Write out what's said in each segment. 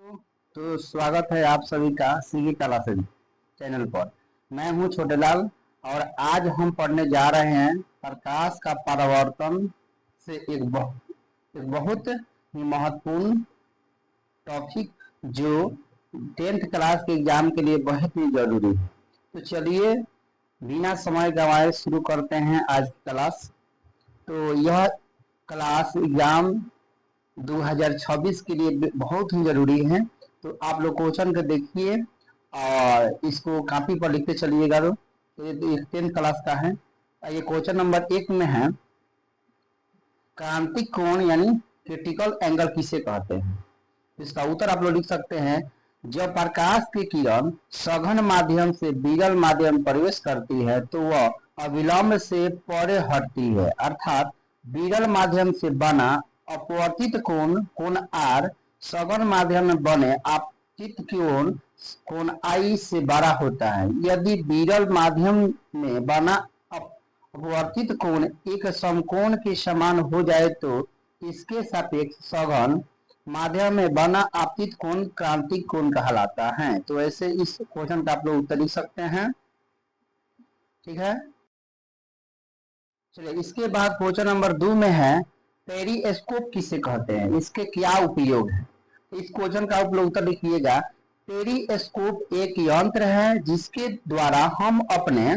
तो स्वागत है आप सभी का सीवी क्लासेज चैनल पर। मैं हूं छोटेलाल और आज हम पढ़ने जा रहे हैं प्रकाश का परावर्तन से एक बहुत ही महत्वपूर्ण टॉपिक जो 10th क्लास के एग्जाम के लिए बहुत ही जरूरी है। तो चलिए बिना समय गंवाए शुरू करते हैं आज की क्लास। तो यह क्लास एग्जाम 2026 के लिए बहुत ही जरूरी है। तो आप लोग क्वेश्चन को देखिए और इसको कॉपी पर लिखते चलिएगा। तो ये 10th क्लास का है। ये क्वेश्चन नंबर 1 में है, क्रांतिक कोण यानी क्रिटिकल एंगल किसे कहते हैं। इसका उत्तर आप लोग लिख सकते हैं, जब प्रकाश की किरण सघन माध्यम से विरल माध्यम प्रवेश करती है तो वह अविलंब से परे हटती है, अर्थात विरल माध्यम से बना अपवर्तित कोण आर सघन माध्यम में बने आपतित कोण आई से बड़ा होता है। यदि विरल माध्यम में बना अपवर्तित कोण एक समकोण के समान हो जाए तो इसके सापेक्ष सघन माध्यम में बना आपतित कोण क्रांतिक कोण कहलाता है। तो ऐसे इस क्वेश्चन का आप लोग उत्तर लिख सकते हैं। ठीक है, चलिए इसके बाद क्वेश्चन नंबर 2 में है, पेरिस्कोप किसे कहते हैं, इसके क्या उपयोग है। इस क्वेश्चन का आप लोग उत्तर लिखिएगा। पेरिस्कोप एक यंत्र है जिसके द्वारा हम अपने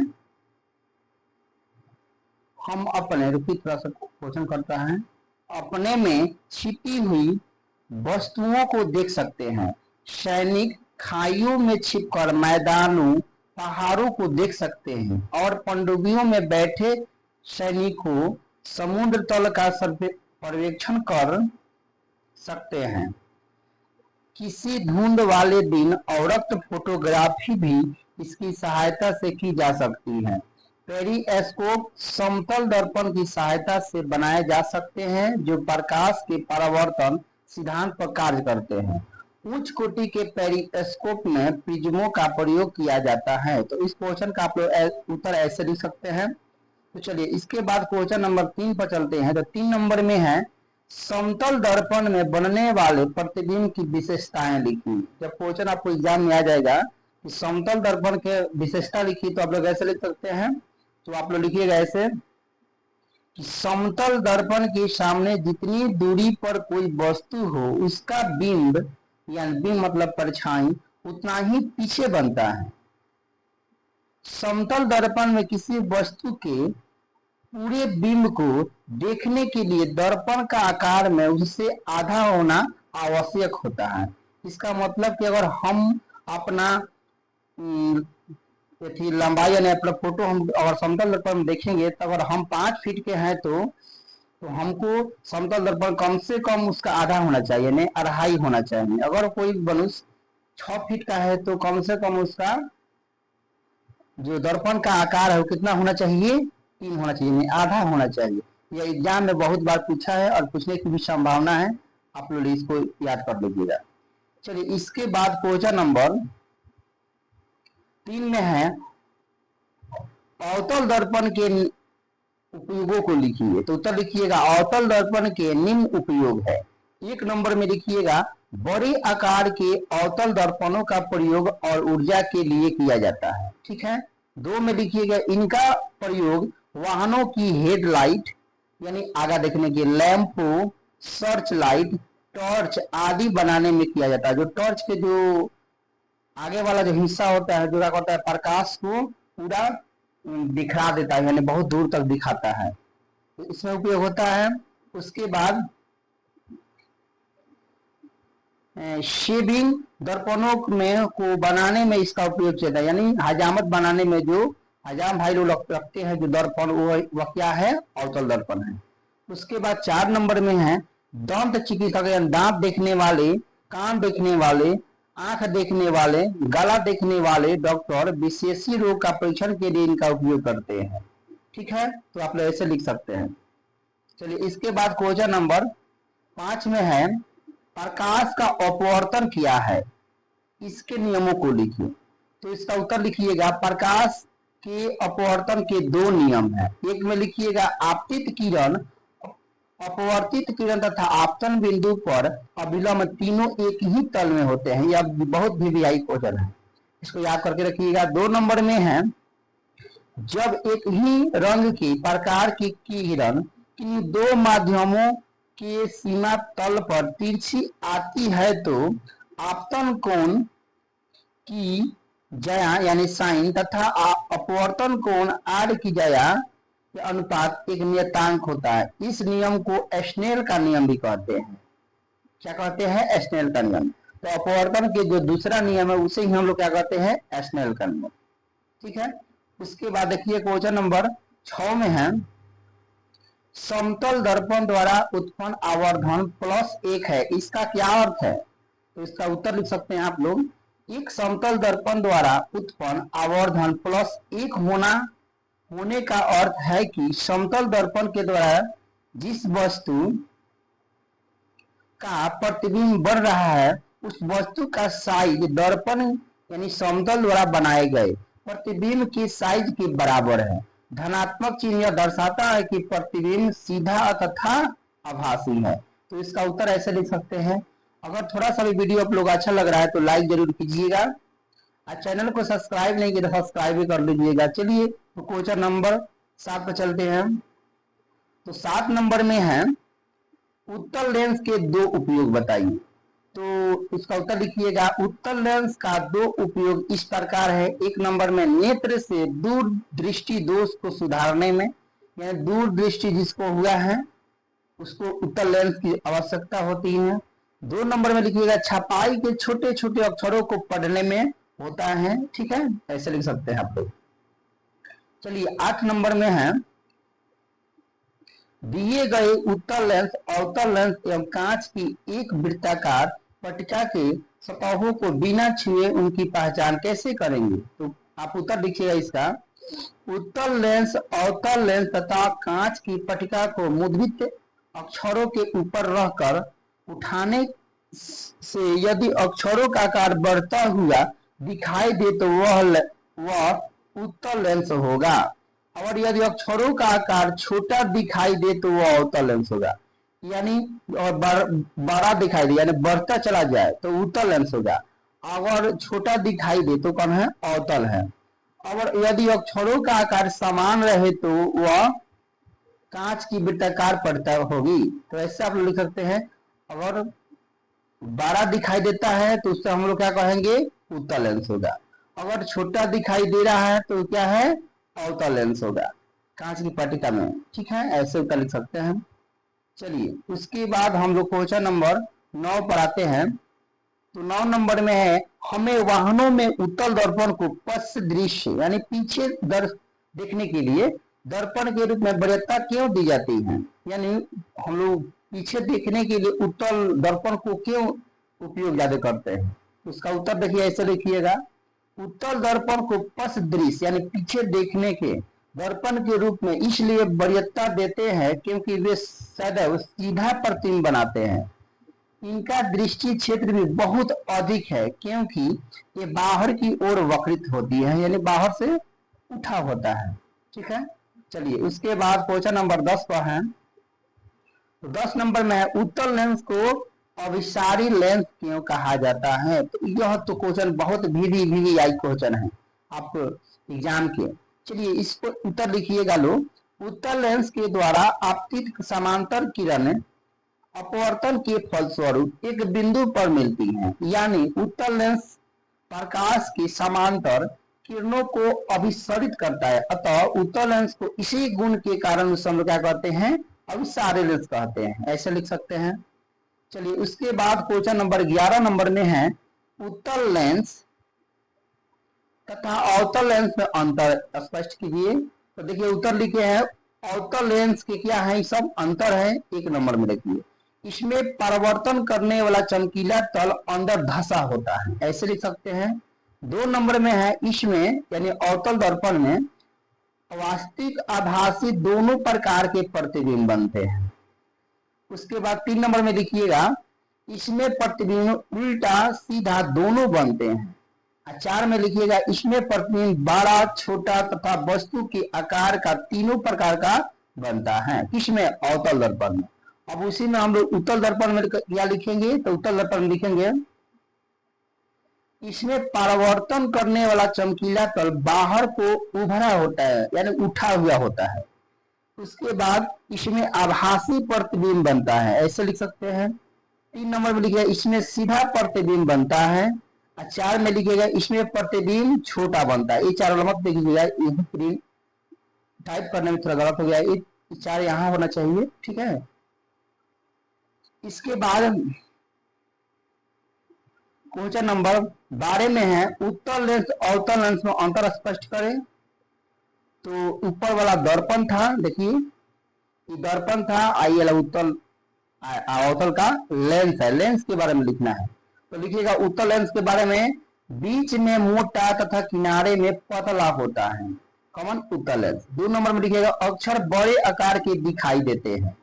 रुकिए थोड़ा सा क्वेश्चन करता है, अपने में छिपी हुई वस्तुओं को देख सकते हैं। सैनिक खाइयों में छिपकर मैदानों पहाड़ों को देख सकते हैं और पनडुब्बियों में बैठे सैनिकों समुद्र तल का पर्यवेक्षण कर सकते हैं। किसी धुंध वाले दिन औरत फोटोग्राफी भी इसकी सहायता से की जा सकती है। पेरिस्कोप समतल दर्पण की सहायता से बनाए जा सकते हैं जो प्रकाश के परावर्तन सिद्धांत पर कार्य करते हैं। उच्च कोटि के पेरिस्कोप में प्रिज्मों का प्रयोग किया जाता है। तो इस क्वेश्चन का आप लोग उत्तर ऐसे लिख सकते हैं। तो चलिए इसके बाद क्वेश्चन नंबर 3 पर चलते हैं। तो 3 नंबर में है, समतल दर्पण में बनने वाले प्रतिबिंब की विशेषताएं लिखी। जब क्वेश्चन आपको एग्जाम में आ जाएगा कि समतल दर्पण के विशेषता लिखी तो आप लोग ऐसे लिख सकते हैं। तो आप लोग लिखिएगा ऐसे कि समतल दर्पण के सामने जितनी दूरी पर कोई वस्तु हो उसका बिंब यानी बिंब मतलब परछाई उतना ही पीछे बनता है। समतल दर्पण में किसी वस्तु के पूरे बिंब को देखने के लिए दर्पण का आकार में उससे आधा होना आवश्यक होता है। इसका मतलब कि अगर हम अपना लंबाई यानी अपना फोटो हम अगर समतल दर्पण में देखेंगे तो अगर हम 5 फीट के हैं तो हमको समतल दर्पण कम से कम उसका आधा होना चाहिए, यानी 2.5 होना चाहिए। अगर कोई मनुष्य 6 फीट का है तो कम से कम उसका जो दर्पण का आकार है वो कितना होना चाहिए, 3 होना चाहिए, आधा होना चाहिए। यह एग्जाम में बहुत बार पूछा है और पूछने की भी संभावना है, आप लोग इसको याद कर लीजिएगा। चलिए इसके बाद क्वेश्चन नंबर 3 में है, अवतल दर्पण के उपयोगों को लिखिए। तो उत्तर लिखिएगा, अवतल दर्पण के निम्न उपयोग है। 1 नंबर में लिखिएगा, बड़े आकार के अवतल दर्पणों का प्रयोग और ऊर्जा के लिए किया जाता है। ठीक है। 2 में लिखिएगा, इनका प्रयोग वाहनों की हेडलाइट यानी आगे देखने के लैंपों, सर्च लाइट, टॉर्च आदि बनाने में किया जाता है। जो टॉर्च के जो आगे वाला जो हिस्सा होता है जो क्या करता है, प्रकाश को पूरा दिखा देता है, यानी बहुत दूर तक दिखाता है, तो इसमें उपयोग होता है। उसके बाद शेविंग दर्पणों में को बनाने में इसका उपयोग किया जाता है, यानी हजामत बनाने में जो हजाम भाई लोग रखते हैं जो दर्पण वह क्या है, अवतल दर्पण है। उसके बाद 4 नंबर में है, दंत चिकित्सक यानी दांत देखने वाले, कान देखने वाले, आंख देखने वाले, गला देखने वाले डॉक्टर विशेषी रोग का परीक्षण के लिए इनका उपयोग करते हैं। ठीक है, तो आप लोग ऐसे लिख सकते हैं। चलिए इसके बाद क्वेश्चन नंबर 5 में है, प्रकाश का अपवर्तन क्या है, इसके नियमों को लिखिए। तो इसका उत्तर लिखिएगा, प्रकाश के अपवर्तन के 2 नियम है। एक में लिखिएगा, आपतित किरण अपवर्तित किरण तथा आपतन बिंदु पर अभिलंब तीनों एक ही तल में होते हैं। यह बहुत वीवीआई क्वेश्चन है, इसको याद करके रखिएगा। 2 नंबर में है, जब एक ही रंग की प्रकार की किरण की दो माध्यमों के सीमा तल पर तिरछी आती है तो आपतन कोण की जया यानी साइन तथा अपवर्तन कोण आर की जया के अनुपात एक नियतांक होता है। इस नियम को एस्नेल का नियम भी कहते हैं। क्या कहते हैं? एस्नेल का नियम। तो अपवर्तन के जो दूसरा नियम है उसे ही हम लोग क्या कहते हैं? एस्नेल का नियम। ठीक है। उसके बाद देखिए क्वेश्चन नंबर 6 में है, समतल दर्पण द्वारा उत्पन्न आवर्धन +1 है, इसका क्या अर्थ है? तो इसका उत्तर लिख सकते हैं आप लोग, एक समतल दर्पण द्वारा उत्पन्न आवर्धन +1 होने का अर्थ है कि समतल दर्पण के द्वारा जिस वस्तु का प्रतिबिंब बढ़ रहा है उस वस्तु का साइज दर्पण यानी समतल द्वारा बनाए गए प्रतिबिंब के साइज के बराबर है। धनात्मक चिन्ह यह दर्शाता है कि प्रतिबिंब सीधा तथा आभासी है। तो इसका उत्तर ऐसे लिख सकते हैं। अगर थोड़ा सा भी वीडियो आप लोग अच्छा लग रहा है तो लाइक जरूर कीजिएगा और चैनल को सब्सक्राइब नहीं किया तो सब्सक्राइब भी कर लीजिएगा। चलिए तो क्वेश्चन नंबर 7 पर चलते हैं। तो 7 नंबर में है, उत्तल लेंस के 2 उपयोग बताइए। तो इसका उत्तर लिखिएगा, उत्तल लेंस का 2 उपयोग इस प्रकार है। 1 नंबर में नेत्र से दूर दृष्टि दोष को सुधारने में, यानी दूर दृष्टि जिसको हुआ है उसको उत्तल लेंस की आवश्यकता होती है। 2 नंबर में लिखिएगा, छपाई के छोटे छोटे अक्षरों को पढ़ने में होता है। ठीक है, ऐसे लिख सकते हैं आप लोग। चलिए 8 नंबर में है, दिए गए उत्तल लेंस, अवतल लेंस एवं कांच की एक वृत्ताकार पट्टिका के सतहों को बिना छुए उनकी पहचान कैसे करेंगे? तो आप उत्तर लिखिएगा इसका, उत्तल लेंस, अवतल लेंस तथा कांच की पट्टिका को मुद्रित अक्षरों के ऊपर रहकर उठाने से यदि अक्षरों का आकार बढ़ता हुआ दिखाई दे तो वह उत्तल लेंस होगा, और यदि अक्षरों का आकार छोटा दिखाई दे तो वह अवतल लेंस होगा। यानी बड़ा दिखाई दे यानी बढ़ता चला जाए तो उत्तल लेंस होगा, अगर छोटा दिखाई दे तो कौन है? अवतल है। और यदि अक्षरों का आकार समान रहे तो वह कांच की वृत्ताकार पट्टिका होगी। तो ऐसे आप लिख सकते हैं, अगर बड़ा दिखाई देता है तो उससे हम लोग क्या कहेंगे? उत्तल लेंस होगा। अगर छोटा दिखाई दे रहा है तो क्या है? अवतल लेंस होगा कांच की पट्टिका में। ठीक है, ऐसे उत्तर लिख सकते हैं। चलिए उसके बाद हम लोग क्वेश्चन नंबर 9 पर आते हैं। तो 9 नंबर में है, हमें वाहनों में उत्तल दर्पण को पश्च दृश्य यानी पीछे देखने के लिए दर्पण के रूप में वरीयता क्यों दी जाती है? यानी हम लोग पीछे देखने के लिए उत्तल दर्पण को क्यों उपयोग ज्यादा करते हैं? उसका उत्तर देखिए, ऐसे लिखिएगा, उत्तल दर्पण को पश्च दृश्य यानी पीछे देखने के दर्पण के रूप में इसलिए वरीयता देते हैं क्योंकि वे सदैव सीधा प्रतिबिंब बनाते हैं। इनका दृष्टि क्षेत्र भी बहुत अधिक है क्योंकि ये बाहर की ओर वक्रित होती है, यानी बाहर से उठा होता है। ठीक है, चलिए उसके बाद क्वेश्चन नंबर 10 पर है। तो 10 नंबर में है, उत्तल लेंस को अभिसारी लेंस क्यों कहा जाता है? तो यह तो क्वेश्चन बहुत वीवीआई क्वेश्चन है आपको एग्जाम के। चलिए इसको उत्तर लिखिएगा लोग, उत्तल लेंस के द्वारा आपतित समांतर किरण अपवर्तन के फलस्वरूप एक बिंदु पर मिलती हैं, यानी उत्तल लेंस प्रकाश के समांतर किरणों को अभिसरित करता है। अतः उत्तल लेंस को इसी गुण के कारण हम क्या कहते हैं? अभिसारी लेंस कहते हैं। ऐसे लिख सकते हैं। चलिए उसके बाद क्वेश्चन नंबर 11 नंबर में है, उत्तल लेंस तथा अवतल लेंस में अंतर स्पष्ट कीजिए। तो देखिए उत्तर लिखे हैं, अवतल लेंस के क्या है? सब अंतर है। 1 नंबर में देखिए, इसमें परावर्तन करने वाला चमकीला तल अंदर धसा होता है। ऐसे लिख सकते हैं। 2 नंबर में है, इसमें यानी अवतल दर्पण में वास्तविक आभासी दोनों प्रकार के प्रतिबिंब बनते हैं। उसके बाद 3 नंबर में लिखिएगा, इसमें प्रतिबिंब उल्टा सीधा दोनों बनते हैं। 4 में लिखिएगा, इसमें प्रतिबिंब बड़ा छोटा तथा वस्तु के आकार का तीनों प्रकार का बनता है। किसमें? अवतल दर्पण में। अब उसी में हम लोग उत्तल दर्पण में क्या लिखेंगे, तो उत्तल दर्पण में लिखेंगे इसमें परावर्तन करने वाला चमकीला तल बाहर को उभरा होता है, यानी उठा हुआ होता है। उसके बाद इसमें आभासी प्रतिबिंब बनता है, ऐसे लिख सकते हैं। 3 नंबर में लिखिएगा इसमें सीधा प्रतिबिंब बनता है। और 4 में लिखिएगा इसमें प्रतिबिंब छोटा बनता है। ये 4 मत देखिएगा, प्रिंट टाइप करने में थोड़ा गलत हो गया, ये 4 यहाँ होना चाहिए, ठीक है। इसके बाद क्वेश्चन नंबर 12 में है उत्तल लेंस अवतल लेंस में अंतर स्पष्ट करें। तो ऊपर वाला दर्पण था, देखिए ये दर्पण था, आई वाला उत्तल अवतल का लेंस है, लेंस के बारे में लिखना है। तो लिखिएगा उत्तल लेंस के बारे में बीच में मोटा तथा किनारे में पतला होता है, कॉमन उत्तल लेंस। 2 नंबर में लिखिएगा अक्षर बड़े आकार के दिखाई देते हैं।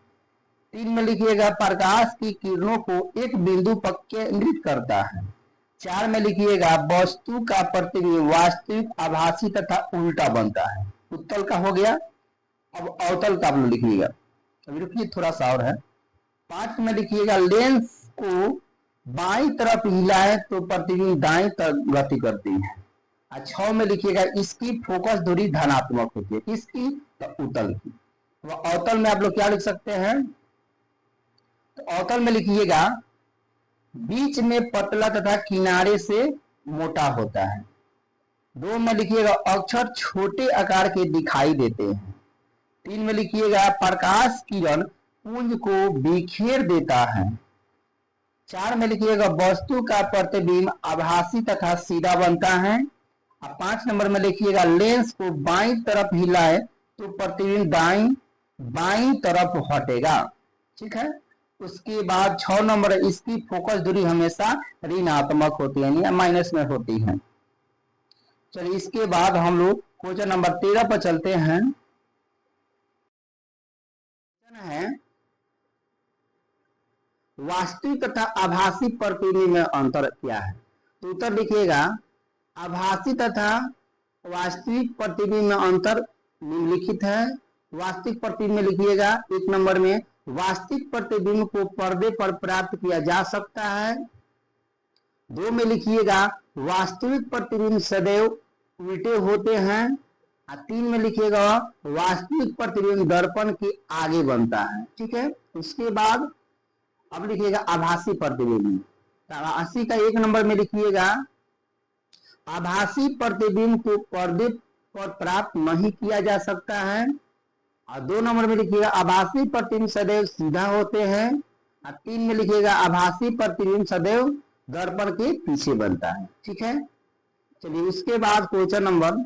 3 में लिखिएगा प्रकाश की किरणों को एक बिंदु पर केंद्रित करता है। 4 में लिखिएगा वस्तु का प्रतिबिंब वास्तविक आभासी तथा उल्टा बनता है। उत्तल का हो गया, अब अवतल का आप लोग लिखिएगा। अभी रुकिए थोड़ा सा और है। 5 में लिखिएगा लेंस को बाईं तरफ हिलाए तो प्रतिबिंब दाईं तरफ गति करती है। और 6 में लिखिएगा इसकी फोकस दूरी धनात्मक होती है, किसकी, तो उत्तल की। तो अवतल में आप लोग क्या लिख सकते हैं, तो अवतल में लिखिएगा बीच में पतला तथा किनारे से मोटा होता है। 2 में लिखिएगा अक्षर छोटे आकार के दिखाई देते हैं। 3 में लिखिएगा प्रकाश किरण पुंज को बिखेर देता है। 4 में लिखिएगा वस्तु का प्रतिबिंब आभासी तथा सीधा बनता है। और 5 नंबर में लिखिएगा लेंस को बाईं तरफ हिलाए तो प्रतिबिंब बाईं तरफ हटेगा, ठीक है। उसके बाद 6 नंबर इसकी फोकस दूरी हमेशा ऋणात्मक होती है, यानी माइनस में होती है। चलिए इसके बाद हम लोग क्वेश्चन नंबर 13 पर चलते हैं। है वास्तविक तथा आभासी प्रतिबिंब में अंतर क्या है, तो उत्तर लिखिएगा आभासी तथा वास्तविक प्रतिबिंब में अंतर निम्नलिखित है। वास्तविक प्रतिबिंब में लिखिएगा 1 नंबर में वास्तविक प्रतिबिंब को पर्दे पर प्राप्त किया जा सकता है। 2 में लिखिएगा वास्तविक प्रतिबिंब सदैव उल्टे होते हैं। और 3 में लिखिएगा वास्तविक प्रतिबिंब दर्पण के आगे बनता है, ठीक है। उसके बाद अब लिखिएगा आभासी प्रतिबिंब। आभासी का 1 नंबर में लिखिएगा आभासी प्रतिबिंब को पर्दे पर प्राप्त नहीं किया जा सकता है। और 2 नंबर में लिखिएगा आभासी प्रतिबिंब सदैव सीधा होते हैं। और 3 में लिखिएगा आभासी प्रतिबिंब सदैव दर्पण के पीछे बनता है, ठीक है। चलिए उसके बाद क्वेश्चन नंबर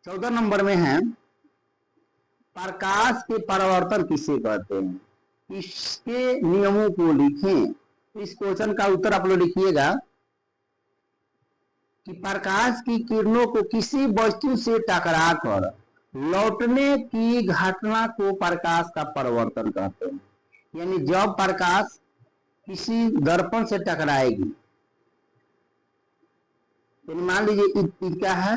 14 नंबर में है प्रकाश के परावर्तन किसे कहते हैं, इसके नियमों को लिखें। इस क्वेश्चन का उत्तर आप लोग लिखिएगा कि प्रकाश की किरणों को किसी वस्तु से टकरा कर लौटने की घटना को प्रकाश का परावर्तन कहते हैं। यानी जब प्रकाश किसी दर्पण से टकराएगी, मान लीजिए क्या है,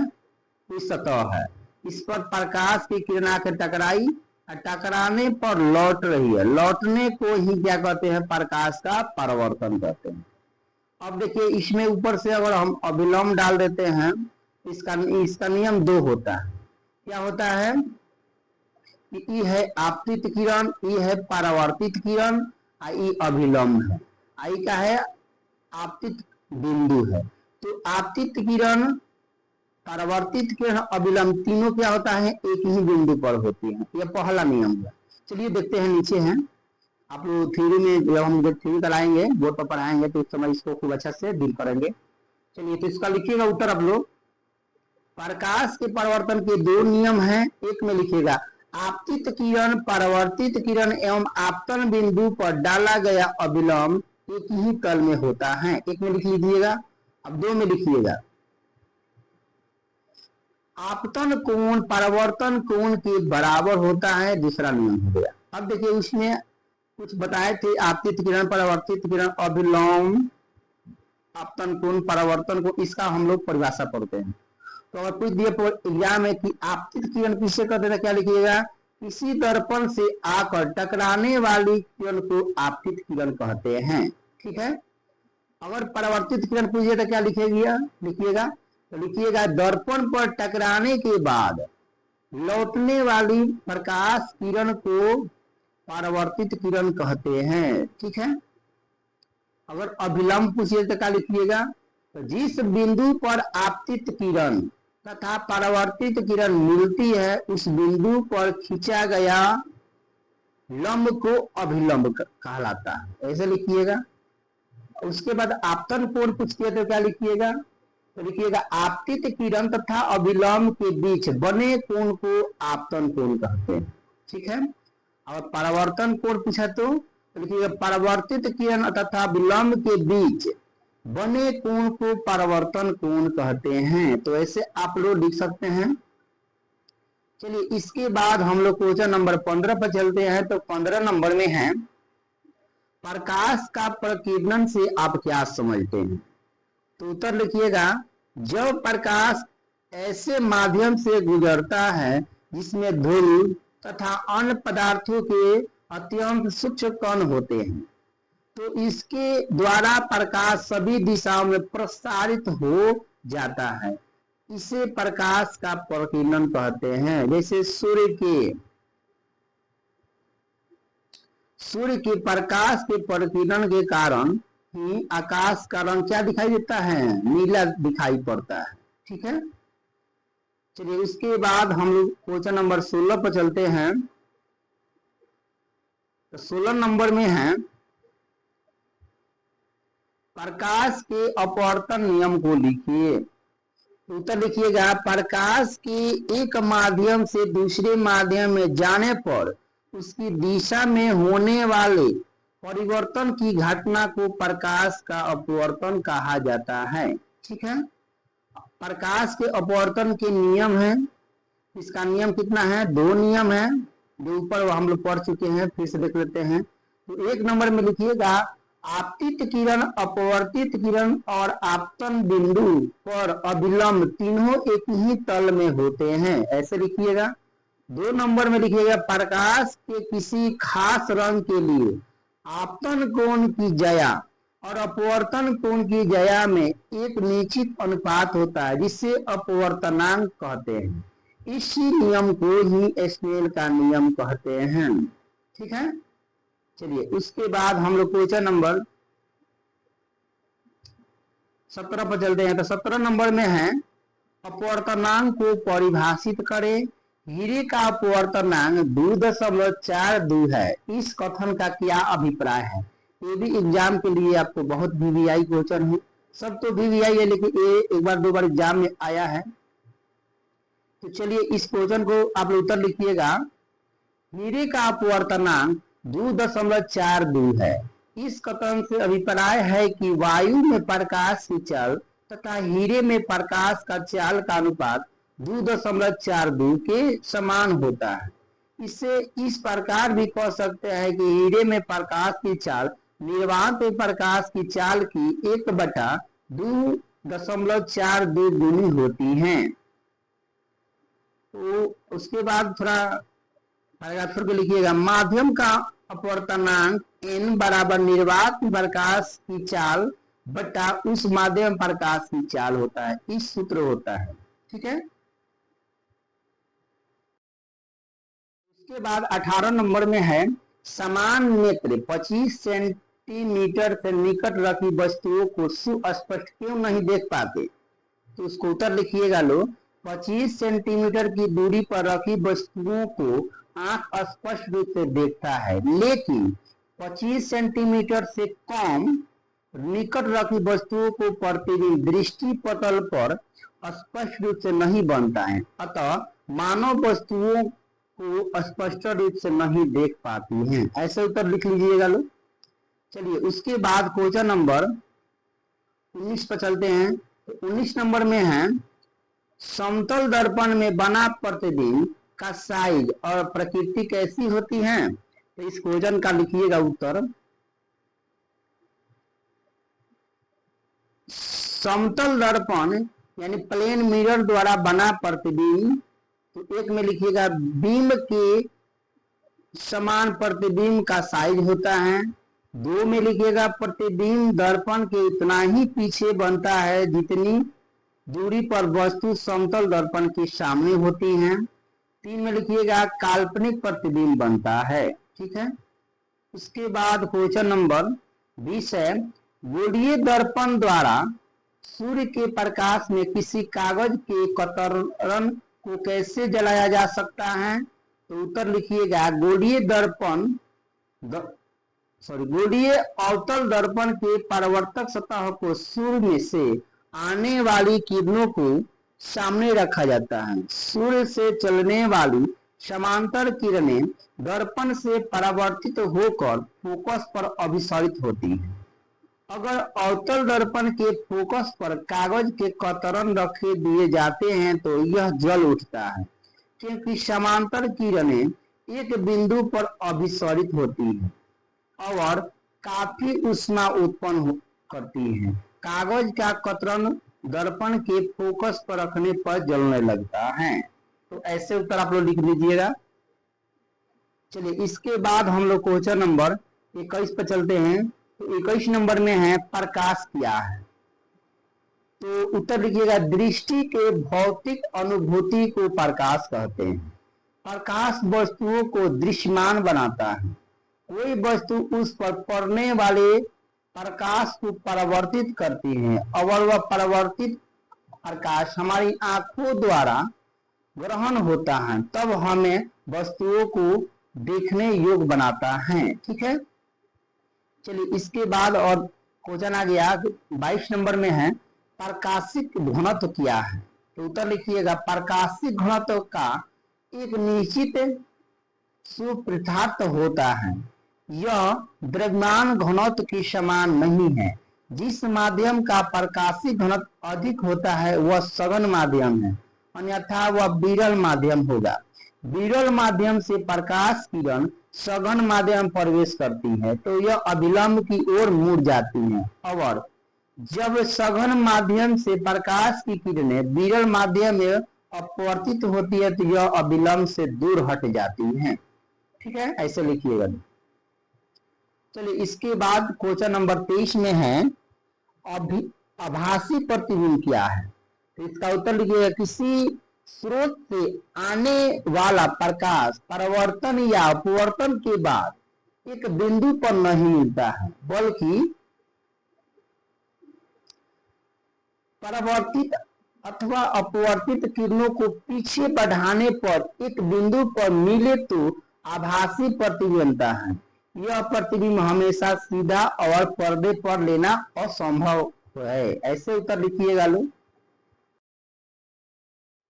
इस सतह है, इस पर प्रकाश की किरण आकर टकराई और टकराने पर लौट रही है, लौटने को ही क्या कहते हैं, प्रकाश का परावर्तन कहते हैं। अब देखिए इसमें ऊपर से अगर हम अभिलंब डाल देते हैं, इसका नियम 2 होता है। क्या होता है कि ये है आपतित किरण, ये है परावर्तित किरण, ये अभिलंब है, आई का है आपतित बिंदु है। तो आपतित किरण, परावर्तित किरण, अभिलंब तीनों क्या होता है, एक ही बिंदु पर होती है। यह पहला नियम है। चलिए देखते हैं नीचे हैं, आप लोग थ्योरी में जब हम थ्योरी कराएंगे बोर्ड पर पढ़ाएंगे तो उस समय इसको खूब अच्छा से डील करेंगे। चलिए तो इसका लिखिएगा उत्तर आप लोग। प्रकाश के परावर्तन के 2 नियम हैं। एक में लिखिएगा आपतित किरण, परावर्तित किरण एवं आपतन बिंदु पर डाला गया अभिलंब एक ही तल में होता है। एक में लिख लीजिएगा। अब 2 में लिखिएगा आपतन कोण परावर्तन कोण के बराबर होता है, दूसरा नियम हो गया। अब देखिए उसमें कुछ बताए थे, आपतित किरण, परावर्तित किरण, अभिलंब, आपतन कोण, परावर्तन कोण, इसका हम लोग परिभाषा पढ़ते हैं। तो अगर कुछ दिए एग्जाम में कि आपतित किरण किससे कहते हैं, क्या लिखिएगा किसी दर्पण से आकर टकराने वाली किरण को आपतित किरण कहते हैं। ठीक है, अगर परावर्तित किरण पूछिए तो क्या लिखिएगा तो लिखिएगा दर्पण पर टकराने के बाद लौटने वाली प्रकाश किरण को परावर्तित किरण कहते हैं। ठीक है, अगर अभिलंब पूछिए तो क्या लिखिएगा तो जिस बिंदु पर आपतित किरण तथा परावर्तित किरण मिलती है उस बिंदु पर खींचा गया लंब को अभिलंब कहलाता है, ऐसे लिखिएगा। उसके बाद आपतन कोण पूछती है तो क्या लिखिएगा तो लिखिएगा आपतित किरण तथा अभिलंब के बीच बने कोण को आपतन कोण कहते हैं। ठीक है, और परावर्तन कोण पूछा तो लिखिएगा परावर्तित किरण तथा विलंब के बीच बने कोण को परावर्तन कोण कहते हैं। तो ऐसे आप लोग लिख सकते हैं। चलिए इसके बाद हम लोग क्वेश्चन नंबर 15 पर चलते हैं। तो 15 नंबर में है प्रकाश का प्रकीर्णन से आप क्या समझते हैं। तो उत्तर लिखिएगा जब प्रकाश ऐसे माध्यम से गुजरता है जिसमें धूल तथा अन्य पदार्थों के अत्यंत सूक्ष्म कण होते हैं तो इसके द्वारा प्रकाश सभी दिशाओं में प्रसारित हो जाता है, इसे प्रकाश का प्रकीर्णन कहते हैं। जैसे सूर्य के प्रकाश के प्रकीर्णन के कारण ही आकाश का रंग क्या दिखाई देता है, नीला दिखाई पड़ता है। ठीक है, चलिए उसके बाद हम लोग क्वेश्चन नंबर 16 पर चलते हैं। तो 16 नंबर में है प्रकाश के अपवर्तन नियम को लिखिए। उत्तर लिखिएगा प्रकाश के एक माध्यम से दूसरे माध्यम में जाने पर उसकी दिशा में होने वाले परिवर्तन की घटना को प्रकाश का अपवर्तन कहा जाता है। ठीक है, प्रकाश के अपवर्तन के नियम है, इसका नियम कितना है, 2 नियम है जो ऊपर हम लोग पढ़ चुके हैं, फिर से देख लेते हैं। तो 1 नंबर में लिखिएगा आपतित किरण, अपवर्तित किरण और आपतन बिंदु पर अभिलंब तीनों एक ही तल में होते हैं, ऐसे लिखिएगा। 2 नंबर में लिखिएगा प्रकाश के किसी खास रंग के लिए आपतन कोण की ज्या और अपवर्तन कोण की ज्या में एक निश्चित अनुपात होता है जिसे अपवर्तनांक कहते हैं। इसी नियम को ही स्नेल का नियम कहते हैं। ठीक है, चलिए उसके बाद हम लोग क्वेश्चन नंबर 17 पर चलते हैं। तो 17 नंबर में है अपवर्तनांक को परिभाषित करें। हीरे का अपवर्तनांक 2.42 है, इस कथन का क्या अभिप्राय है। ये भी एग्जाम के लिए आपको बहुत वीवीआई क्वेश्चन है, सब तो वीवीआई है लेकिन ये एक बार 2 बार एग्जाम में आया है। तो चलिए इस क्वेश्चन को आप उत्तर लिखिएगा। हीरे का अपवर्तनांक 2.42 है, इस कथन से अभिप्राय है कि वायु में प्रकाश की चाल तथा हीरे में प्रकाश का चाल का अनुपात 2.42 के समान होता है। इससे इस प्रकार भी कह सकते हैं कि हीरे में प्रकाश की चाल निर्वात में प्रकाश की चाल की 1/2.42 गुनी होती है। तो उसके बाद थोड़ा पैराग्राफ को लिखिएगा माध्यम का अपवर्तनांक n बराबर निर्वात प्रकाश की चाल बटा उस माध्यम प्रकाश की चाल होता है, इस सूत्र होता है। ठीक है, उसके बाद 18 नंबर में है समान नेत्र 25 सेंटीमीटर से निकट रखी वस्तुओं को सुस्पष्ट क्यों नहीं देख पाते। तो उसको उत्तर लिखिएगा लो 25 सेंटीमीटर की दूरी पर रखी वस्तुओं को आंख स्पष्ट रूप से देखता है, लेकिन 25 सेंटीमीटर से कम निकट रखी वस्तुओं को प्रतिदिन दृष्टि पटल पर स्पष्ट रूप से नहीं बनता है, अतः मानव वस्तुओं को स्पष्ट रूप से नहीं देख पाती हैं। ऐसे उत्तर लिख लीजिएगा लोग। चलिए उसके बाद क्वेश्चन नंबर 19 पर चलते हैं। तो 19 नंबर में है समतल दर्पण में बना प्रतिबिंब का साइज और प्रकृति कैसी होती है। तो इस क्वेश्चन का लिखिएगा उत्तर। समतल दर्पण यानी प्लेन मिरर द्वारा बना प्रतिबिंब। तो एक में लिखिएगा बिंब के समान प्रतिबिंब का साइज होता है। 2 में लिखिएगा प्रतिबिंब दर्पण के उतना ही पीछे बनता है जितनी दूरी पर वस्तु समतल दर्पण के सामने होती है। 3 में लिखिएगा काल्पनिक प्रतिबिंब बनता है। ठीक है, उसके बाद क्वेश्चन नंबर 20 है, गोलीय दर्पण द्वारा सूर्य के प्रकाश में किसी कागज के कतरन को कैसे जलाया जा सकता है? तो उत्तर लिखिएगा गोलीय गोलीय अवतल दर्पण के परावर्तक सतह को सूर्य में से आने वाली किरणों को सामने रखा जाता है। सूर्य से चलने वाली समांतर किरणें दर्पण से परावर्तित होकर फोकस पर अभिसरित होती हैं। अगर अवतल दर्पण के फोकस पर कागज के कतरन रखे दिए जाते हैं तो यह जल उठता है, क्योंकि समांतर किरणें एक बिंदु पर अभिसरित होती हैं और काफी ऊष्मा उत्पन्न करती हैं। कागज का कतरन दर्पण के फोकस पर रखने पर जलने लगता है। तो ऐसे उत्तर आप लोग लिख लीजिएगा। चलिए, इसके बाद हम लोग क्वेश्चन नंबर 21 पर चलते हैं। तो 21 नंबर में है प्रकाश क्या है? तो उत्तर लिखिएगा दृष्टि के भौतिक अनुभूति को प्रकाश कहते हैं। प्रकाश वस्तुओं को दृश्यमान बनाता है। कोई वस्तु उस पर पड़ने वाले प्रकाश को परावर्तित करती है और वह परावर्तित प्रकाश हमारी आंखों द्वारा ग्रहण होता है, तब हमें वस्तुओं को देखने योग्य बनाता है। ठीक है, चलिए, इसके बाद और क्वेश्चन आ गया 22 नंबर में है प्रकाशिक घनत्व क्या है? तो उत्तर लिखिएगा प्रकाशिक घनत्व का एक निश्चित सूत्रपात होता है। यह द्रव्यमान घनत्व के समान नहीं है। जिस माध्यम का प्रकाशिक घनत्व अधिक होता है वह सघन माध्यम है, अन्यथा वह विरल माध्यम होगा। विरल माध्यम से प्रकाश किरण सघन माध्यम प्रवेश करती है तो यह अभिलंब की ओर मुड़ जाती है, और जब सघन माध्यम से प्रकाश की किरणें विरल माध्यम में अपवर्तित होती है तो यह अभिलंब से दूर हट जाती हैं। ठीक है, ऐसे लिखिएगा। चलिए, इसके बाद क्वेश्चन नंबर 23 में है आभासी प्रतिबिंब क्या है? तो इसका उत्तर लिखिएगा किसी स्रोत से आने वाला प्रकाश परावर्तन या अपवर्तन के बाद एक बिंदु पर नहीं मिलता है, बल्कि परावर्तित अथवा अपवर्तित किरणों को पीछे बढ़ाने पर एक बिंदु पर मिले तो आभासी प्रतिबिंब बनता है। यह प्रतिबिंब हमेशा सीधा और पर्दे पर लेना असंभव है। ऐसे उत्तर लिखिएगा लोग।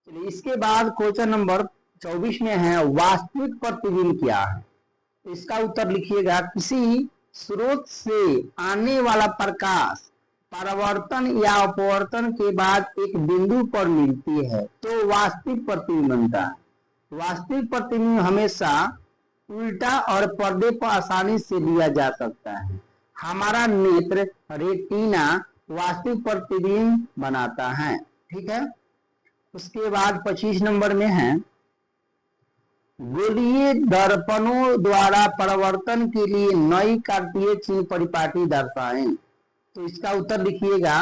चलिए, इसके बाद क्वेश्चन नंबर 24 में है वास्तविक प्रतिबिंब क्या है? इसका उत्तर लिखिएगा किसी स्रोत से आने वाला प्रकाश परावर्तन या अपवर्तन के बाद एक बिंदु पर मिलती है तो वास्तविक प्रतिबिंब बनता है। वास्तविक प्रतिबिंब हमेशा उल्टा और पर्दे पर आसानी से लिया जा सकता है। हमारा नेत्र रेटिना वास्तविक प्रतिबिंब बनाता है। ठीक है, उसके बाद 25 नंबर में है गोलीय दर्पणों द्वारा परावर्तन के लिए नई कार्तीय चिन्ह परिपाटी दर्शाएं। तो इसका उत्तर लिखिएगा,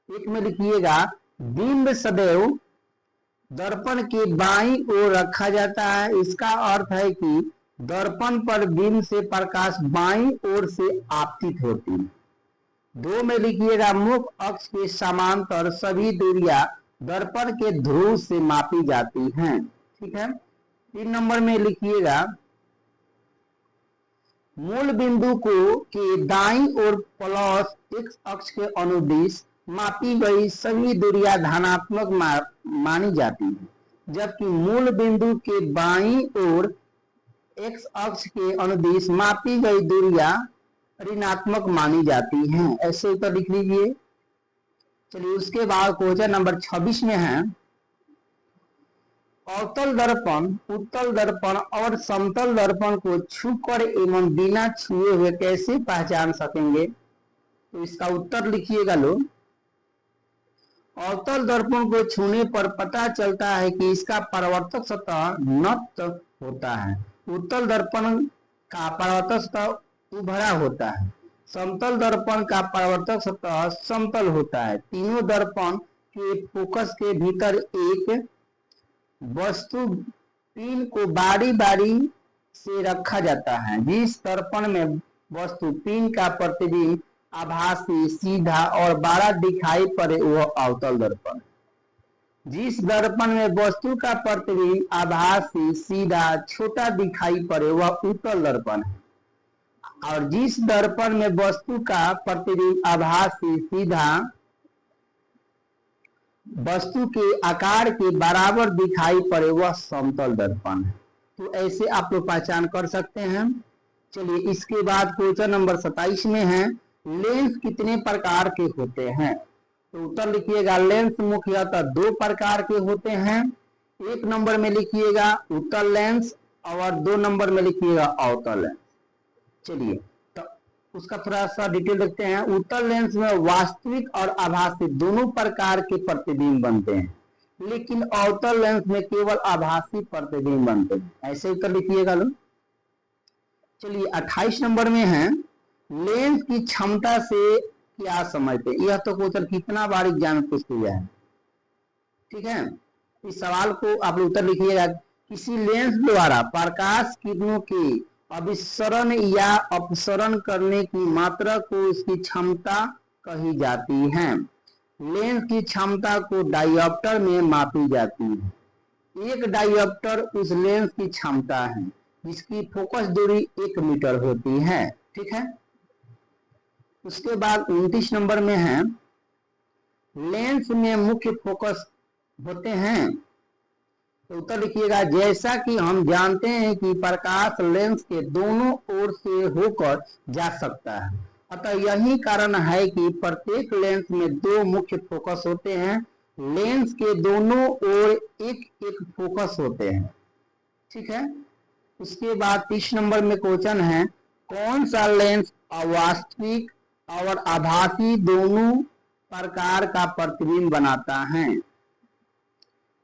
एक में लिखिएगा बिंब सदैव दर्पण के बाईं ओर रखा जाता है। इसका अर्थ है कि दर्पण पर बिंब से प्रकाश बाईं ओर से आपतित होती है। 2 में लिखिएगा मुख्य अक्ष के समांतर सभी दूरियां दर्पण के ध्रुव से मापी जाती हैं। ठीक है, 3 नंबर में लिखिएगा मूल बिंदु को के दाईं ओर प्लस x अक्ष के अनुदिश मापी गई सभी दूरियां धनात्मक मानी जाती हैं, जबकि मूल बिंदु के बाईं ओर x अक्ष के अनुदिश मापी गई दूरियां ऋणात्मक मानी जाती हैं। ऐसे उत्तर लिख लीजिए। चलिए, उसके बाद क्वेश्चन नंबर 26 में है अवतल दर्पण, उत्तल दर्पण और समतल दर्पण को छूकर एवं बिना छुए हुए कैसे पहचान सकेंगे? तो इसका उत्तर लिखिएगा लोग। अवतल दर्पण को छूने पर पता चलता है कि इसका परावर्तक सतह नत होता है। उत्तल दर्पण का परावर्तक सतह उभरा होता है। समतल दर्पण का परावर्तक सतह समतल होता है। तीनों दर्पण के फोकस के भीतर एक वस्तु पिन को बारी बारी से रखा जाता है। जिस दर्पण में वस्तु पिन का प्रतिबिंब आभासी, सीधा और बड़ा दिखाई पड़े वह अवतल दर्पण। जिस दर्पण में वस्तु का प्रतिबिंब आभासी, सीधा, छोटा दिखाई पड़े वह उत्तल दर्पण है। और जिस दर्पण में वस्तु का प्रतिबिंब आभासी, सीधा, वस्तु के आकार के बराबर दिखाई पड़े वह समतल दर्पण है। तो ऐसे आप लोग पहचान कर सकते हैं। चलिए इसके बाद क्वेश्चन नंबर 27 में है, लेंस कितने प्रकार के होते हैं? तो उत्तर लिखिएगा, लेंस मुख्यतः दो प्रकार के होते हैं। एक नंबर में लिखिएगा उत्तल लेंस और 2 नंबर में लिखिएगा अवतल लेंस। चलिए तो उसका थोड़ा सा डिटेल देखते हैं। उत्तल लेंस में वास्तविक और आभासी दोनों प्रकार के प्रतिबिंब बनते हैं, लेकिन अवतल लेंस में केवल आभासी प्रतिबिंब बनते हैं। ऐसे उत्तर लिखिएगा लोग। चलिए 28 नंबर में है, लेंस की क्षमता से क्या समझते हैं? यह तो क्वेश्चन कितना बार एग्जाम में पूछ लिया है। ठीक है, इस सवाल को आप उत्तर लिखिएगा। किसी लेंस द्वारा प्रकाश किरणों के अभिसरण या अपसरण करने की मात्रा को उसकी क्षमता कही जाती है। लेंस की क्षमता को डायोप्टर में मापी जाती है। एक डायोप्टर उस लेंस की क्षमता है जिसकी फोकस दूरी 1 मीटर होती है। ठीक है, उसके बाद 29 नंबर में है, लेंस में मुख्य फोकस होते हैं। तो उत्तर लिखिएगा, जैसा कि हम जानते हैं कि प्रकाश लेंस के दोनों ओर से होकर जा सकता है, अतः यही कारण है कि प्रत्येक लेंस में 2 मुख्य फोकस होते हैं। लेंस के दोनों ओर एक एक फोकस होते हैं। ठीक है, उसके बाद 30 नंबर में क्वेश्चन है, कौन सा लेंस अवास्तविक और आभासी दोनों प्रकार का प्रतिबिंब बनाता है?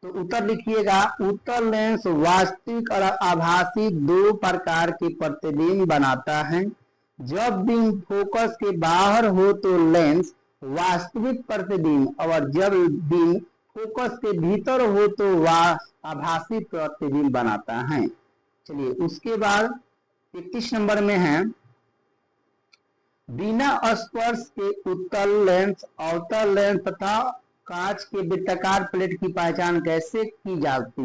तो उत्तर लिखिएगा, उत्तल लेंस वास्तविक और आभासी 2 प्रकार के प्रतिबिंब बनाता है। जब बीम फोकस के बाहर हो तो लेंस वास्तविक प्रतिबिंब, और जब बीम फोकस के भीतर हो तो वह आभासी प्रतिबिंब बनाता है। चलिए उसके बाद 31 नंबर में है, बिना स्पर्श के उत्तल लेंस, अवतल लेंस तथा कांच के वृत्ताकार प्लेट की पहचान कैसे की जाती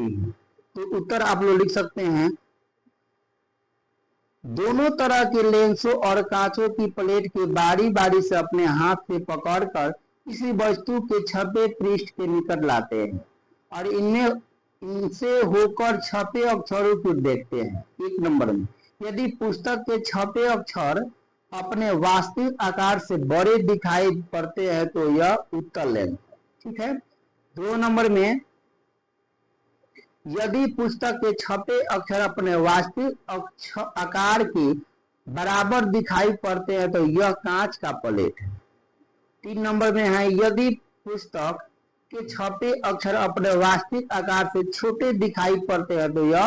है? तो उत्तर आप लोग लिख सकते हैं, दोनों तरह के लेंसों और कांचों की प्लेट के बारी बारी से अपने हाथ से पकड़कर किसी वस्तु के छपे पृष्ठ के निकट लाते हैं और इनसे होकर छपे अक्षरों को देखते हैं। 1 नंबर में, यदि पुस्तक के छपे अक्षर अपने वास्तविक आकार से बड़े दिखाई पड़ते हैं तो यह उत्तल लेंस है। ठीक है, 2 नंबर में, यदि पुस्तक के छपे अक्षर अपने वास्तविक आकार के बराबर दिखाई पड़ते हैं तो यह कांच का प्लेट है। 3 नंबर में है, यदि पुस्तक के छपे अक्षर अपने वास्तविक आकार से छोटे दिखाई पड़ते हैं तो यह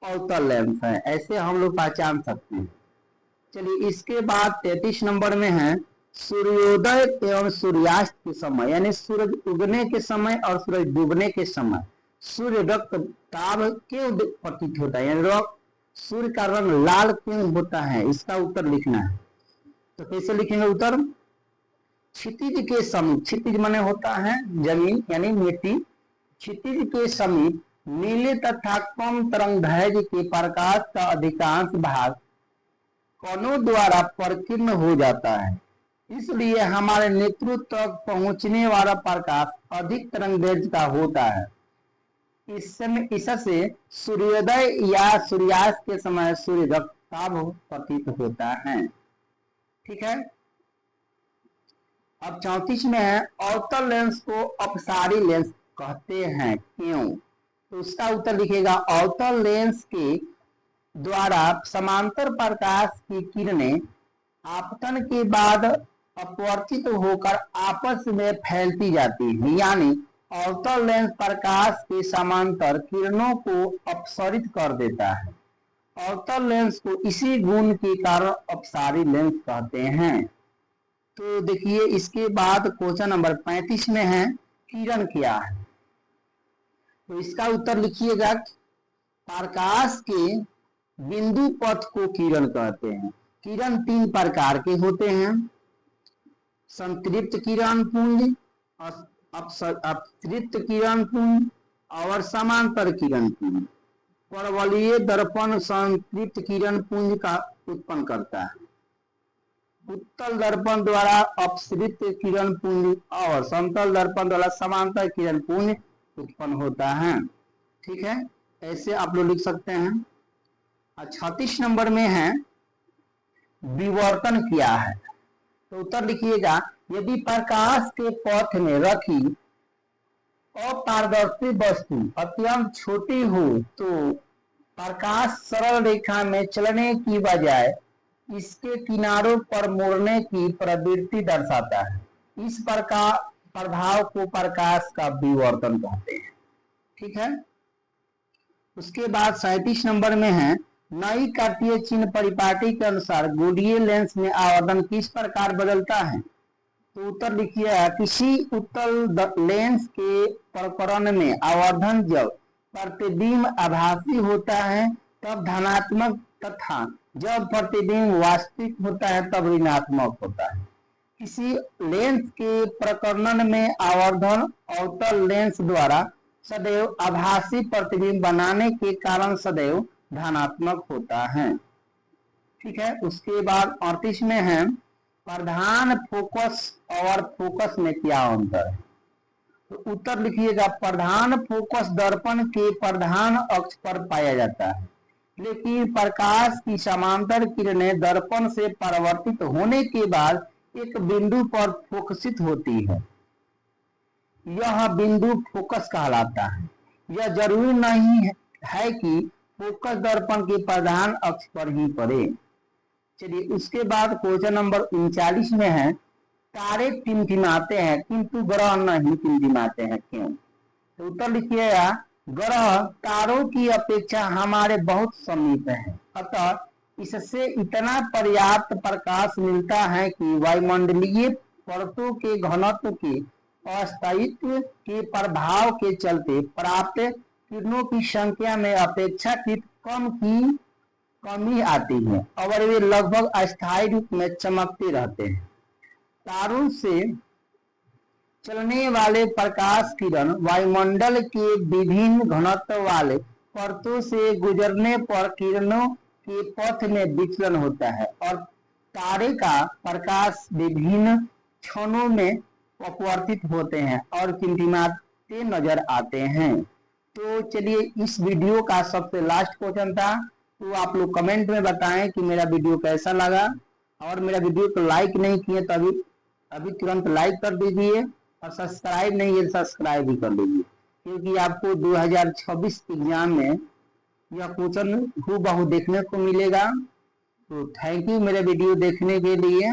अवतल लेंस है। ऐसे हम लोग पहचान सकते हैं। चलिए इसके बाद 33 नंबर में है, सूर्योदय एवं सूर्यास्त के समय, यानी सूरज उगने के समय और सूरज डूबने के समय सूर्य रक्तताप क्यों प्रतीत होता है, यानी सूर्य का रंग लाल क्यों होता है? इसका उत्तर लिखना है। तो कैसे लिखेंगे उत्तर? क्षितिज के समीप, क्षितिज माने होता है जमीन यानी मिट्टी, क्षितिज के समीप नीले तथा कम तरंग दैर्घ्य के प्रकाश का अधिकांश भाग कणों द्वारा प्रकीर्ण हो जाता है। इसलिए हमारे नेत्रों तक पहुंचने वाला प्रकाश अधिक तरंग दैर्घ्य का होता है। इससे सूर्योदय या सूर्यास्त के समय सूर्य रक्तताप प्रतीत होता है। ठीक है, अब 34 में है, अवतल लेंस को अपसारी लेंस कहते हैं, क्यों? तो उसका उत्तर लिखेगा, अवतल लेंस के द्वारा समांतर प्रकाश की किरणें आपतन के बाद अपवर्तित होकर आपस में फैलती जाती है, यानी अवतल लेंस प्रकाश के समांतर किरणों को अपसरित कर देता है। अवतल लेंस को इसी गुण के कारण अपसारी लेंस कहते हैं। तो देखिए इसके बाद क्वेश्चन नंबर 35 में है किरण क्या है। तो इसका उत्तर लिखिएगा, प्रकाश के बिंदु पथ को किरण कहते हैं। किरण 3 प्रकार के होते हैं, संतृप्त किरण पुंज, अपसृत किरण पुंज और समांतर किरण पुंज। परवलयीय दर्पण संतृप्त किरण पुंज का उत्पन्न करता है, उत्तल दर्पण द्वारा अपसृत किरण पुंज और समतल दर्पण द्वारा समांतर किरण पुंज उत्पन्न होता है। ठीक है, ऐसे आप लोग लिख सकते हैं। 36 नंबर में है विवर्तन क्या है। तो उत्तर लिखिएगा, यदि प्रकाश के पथ में रखी अपारदर्शी वस्तु अत्यंत छोटी हो तो प्रकाश सरल रेखा में चलने की बजाय इसके किनारों पर मुड़ने की प्रवृत्ति दर्शाता है। इस प्रकार प्रभाव को प्रकाश का विवर्तन कहते हैं। ठीक है, उसके बाद 37 नंबर में है नई कांतीय चिन्ह परिपाटी के अनुसार गोलीय लेंस में आवर्धन किस प्रकार बदलता है। तो उत्तर लिखिए, किसी उत्तल लेंस के प्रकरण में आवर्धन जब प्रतिबिंब आभासी होता है तब धनात्मक तथा जब प्रतिबिंब वास्तविक होता है तब ऋणात्मक होता है। किसी लेंस के प्रकरण में आवर्धन अवतल लेंस द्वारा सदैव आभासी प्रतिबिंब बनाने के कारण सदैव धनात्मक होता है। ठीक है, उसके बाद 38 में है प्रधान फोकस और फोकस में क्या अंतर है। तो उत्तर लिखिएगा, प्रधान फोकस दर्पण के प्रधान अक्ष पर पाया जाता है, लेकिन प्रकाश की समांतर किरणें दर्पण से परावर्तित होने के बाद एक बिंदु पर फोकसित होती है। यह बिंदु फोकस कहलाता है। यह जरूरी नहीं है कि फोकस दर्पण के प्रधान अक्ष पर ही पड़े। चलिए उसके बाद क्वेश्चन नंबर 39 में है तारे टिमटिमाते हैं किंतु ग्रह नहीं टिमटिमाते हैं, क्यों। तो उत्तर लिखिएगा, ग्रह तारों की अपेक्षा हमारे बहुत समीप है, अतः इससे इतना पर्याप्त प्रकाश मिलता है कि वायुमंडलीय परतों के घनत्व के अस्थायित्व के प्रभाव के चलते प्राप्त किरणों की संख्या में अपेक्षाकृत कमी आती है और वे लगभग अस्थायी रूप में चमकते रहते हैं। तारों से चलने वाले प्रकाश किरण वायुमंडल के विभिन्न घनत्व वाले परतों से गुजरने पर किरणों के पथ में विचलन होता है और तारे का प्रकाश विभिन्न क्षणों में अपवर्तित होते हैं और टिमटिमाते नजर आते हैं। तो चलिए इस वीडियो का सबसे लास्ट क्वेश्चन था, तो आप लोग कमेंट में बताएं कि मेरा वीडियो कैसा लगा, और मेरा वीडियो को लाइक नहीं किए तो अभी तुरंत लाइक कर दीजिए, और सब्सक्राइब नहीं है सब्सक्राइब भी कर लीजिए, क्योंकि आपको 2026 एग्जाम में यह क्वेश्चन हूबहू देखने को मिलेगा। तो थैंक यू मेरे वीडियो देखने के लिए।